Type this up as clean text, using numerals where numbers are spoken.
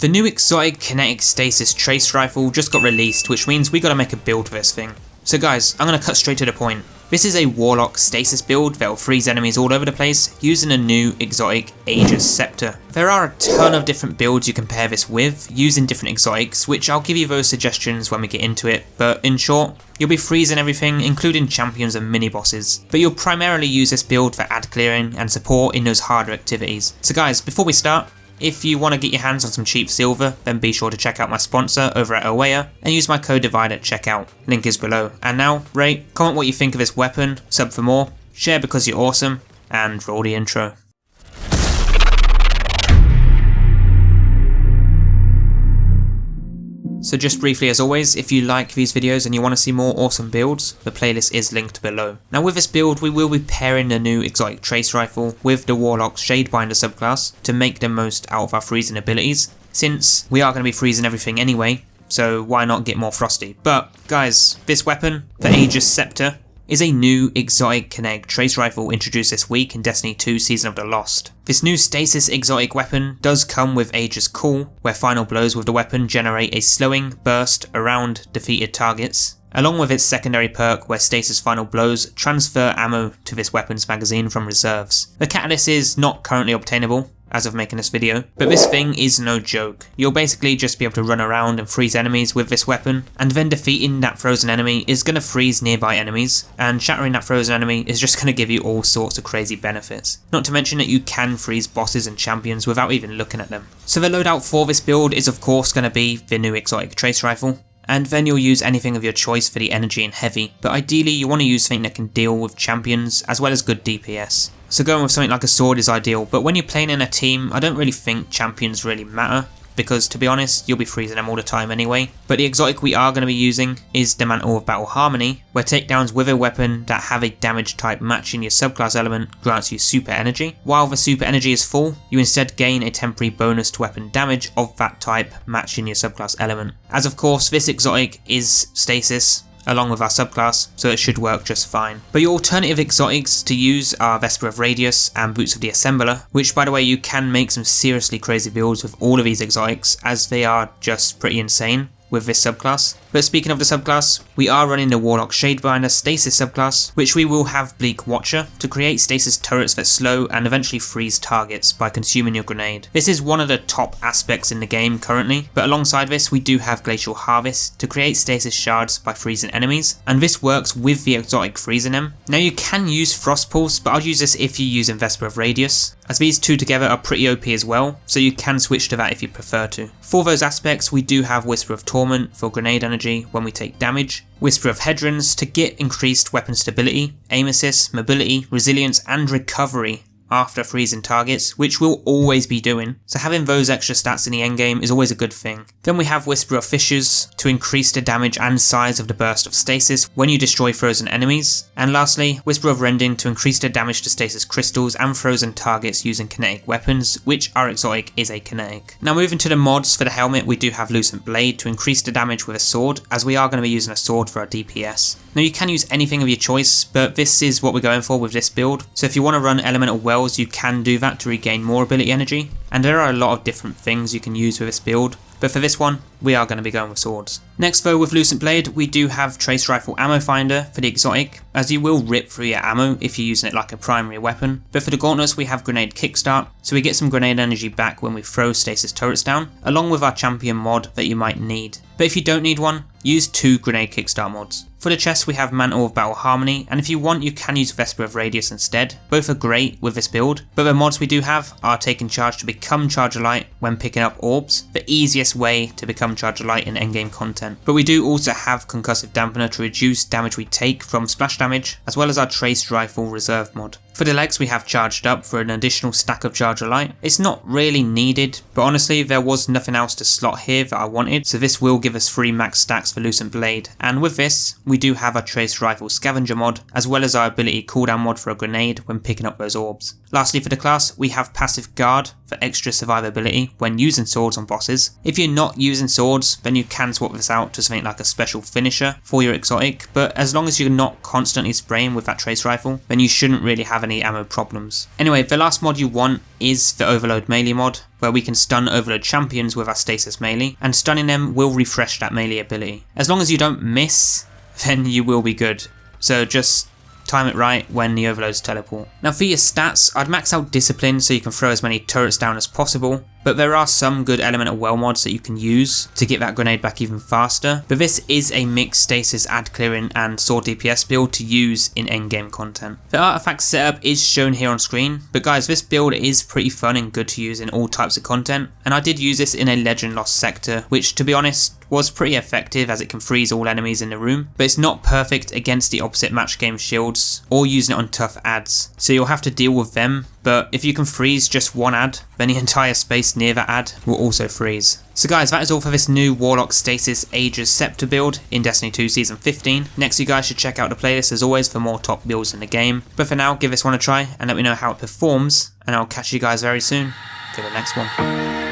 The new exotic kinetic stasis trace rifle just got released, which means we gotta make a build for this thing. So guys, I'm gonna cut straight to the point. This is a Warlock Stasis build that will freeze enemies all over the place using a new exotic Agers Scepter. There are a ton of different builds you can pair this with using different exotics, which I'll give you those suggestions when we get into it, but in short, you'll be freezing everything including champions and mini bosses, but you'll primarily use this build for ad clearing and support in those harder activities. So guys, before we start, if you want to get your hands on some cheap silver, then be sure to check out my sponsor over at Awaya and use my code DIVIDE at checkout. Link is below. And now, rate, comment what you think of this weapon, sub for more, share because you're awesome, and roll the intro. So just briefly as always, if you like these videos and you want to see more awesome builds, the playlist is linked below. Now with this build we will be pairing the new exotic trace rifle with the Warlock's Shadebinder subclass to make the most out of our freezing abilities, since we are going to be freezing everything anyway, so why not get more frosty. But guys, this weapon, the Agers Scepter, is a new exotic kinetic trace rifle introduced this week in Destiny 2 Season of the Lost. This new stasis exotic weapon does come with Ager's Call, where final blows with the weapon generate a slowing burst around defeated targets, along with its secondary perk where stasis final blows transfer ammo to this weapon's magazine from reserves. The catalyst is not currently obtainable as of making this video, but this thing is no joke. You'll basically just be able to run around and freeze enemies with this weapon, and then defeating that frozen enemy is going to freeze nearby enemies, and shattering that frozen enemy is just going to give you all sorts of crazy benefits. Not to mention that you can freeze bosses and champions without even looking at them. So the loadout for this build is of course going to be the new exotic trace rifle, and then you'll use anything of your choice for the energy and heavy, but ideally you want to use something that can deal with champions as well as good DPS. So going with something like a sword is ideal, but when you're playing in a team I don't really think champions really matter, because to be honest you'll be freezing them all the time anyway. But the exotic we are going to be using is the Mantle of Battle Harmony, where takedowns with a weapon that have a damage type matching your subclass element grants you super energy. While the super energy is full, you instead gain a temporary bonus to weapon damage of that type matching your subclass element. As of course this exotic is stasis along with our subclass, so it should work just fine. But your alternative exotics to use are Vesper of Radius and Boots of the Assembler, which by the way you can make some seriously crazy builds with all of these exotics as they are just pretty insane with this subclass. But speaking of the subclass, we are running the Warlock Shadebinder Stasis subclass, which we will have Bleak Watcher to create stasis turrets that slow and eventually freeze targets by consuming your grenade. This is one of the top aspects in the game currently, but alongside this we do have Glacial Harvest to create stasis shards by freezing enemies, and this works with the exotic freezing them. Now you can use Frost Pulse, but I'll use this if you're using Vesper of Radius, as these two together are pretty OP as well, so you can switch to that if you prefer to. For those aspects we do have Whisper of Torment for grenade energy when we take damage, Whisper of Hedrons to get increased weapon stability, aim assist, mobility, resilience and recovery after freezing targets, which we'll always be doing, so having those extra stats in the endgame is always a good thing. Then we have Whisper of Fissures to increase the damage and size of the burst of stasis when you destroy frozen enemies, and lastly Whisper of Rending to increase the damage to stasis crystals and frozen targets using kinetic weapons, which our exotic is a kinetic. Now moving to the mods, for the helmet we do have Lucent Blade to increase the damage with a sword, as we are going to be using a sword for our DPS. Now you can use anything of your choice, but this is what we're going for with this build, so if you want to run Elemental Wells you can do that to regain more ability energy, and there are a lot of different things you can use with this build, but for this one we are going to be going with swords. Next though, with Lucent Blade we do have Trace Rifle Ammo Finder for the exotic, as you will rip through your ammo if you're using it like a primary weapon, but for the gauntlets we have Grenade Kickstart, so we get some grenade energy back when we throw stasis turrets down, along with our champion mod that you might need. But if you don't need one, use 2 Grenade Kickstart mods. For the chest we have Mantle of Battle Harmony, and if you want you can use Vesper of Radius instead. Both are great with this build, but the mods we do have are Taking Charge to become Charger Light when picking up orbs, the easiest way to become Charger Light in endgame content. But we do also have Concussive Dampener to reduce damage we take from splash damage, as well as our Traced Rifle Reserve mod. For the legs we have Charged Up for an additional stack of Charger Light. It's not really needed, but honestly there was nothing else to slot here that I wanted, so this will give us 3 max stacks for Lucent Blade. And with this we do have our Traced Rifle Scavenger mod, as well as our ability cooldown mod for a grenade when picking up those orbs. Lastly for the class we have Passive Guard for extra survivability when using swords on bosses. If you're not using swords then you can swap this out to something like a special finisher for your exotic, but as long as you're not constantly spraying with that Trace Rifle then you shouldn't really have any ammo problems. Anyway, the last mod you want is the Overload melee mod, where we can stun Overload champions with our Stasis melee, and stunning them will refresh that melee ability. As long as you don't miss, then you will be good. So just time it right when the overloads teleport. Now for your stats, I'd max out Discipline so you can throw as many turrets down as possible, but there are some good Elemental Well mods that you can use to get that grenade back even faster, but this is a mixed stasis ad clearing and sword DPS build to use in endgame content. The artifact setup is shown here on screen, but guys, this build is pretty fun and good to use in all types of content, and I did use this in a Legend Lost sector, which to be honest was pretty effective as it can freeze all enemies in the room, but it's not perfect against the opposite match game shields or using it on tough ads, so you'll have to deal with them, but if you can freeze just one ad, then the entire space near that ad will also freeze. So guys, that is all for this new Warlock Stasis Agers Scepter build in Destiny 2 Season 15. Next you guys should check out the playlist as always for more top builds in the game, but for now give this one a try and let me know how it performs, and I'll catch you guys very soon for the next one.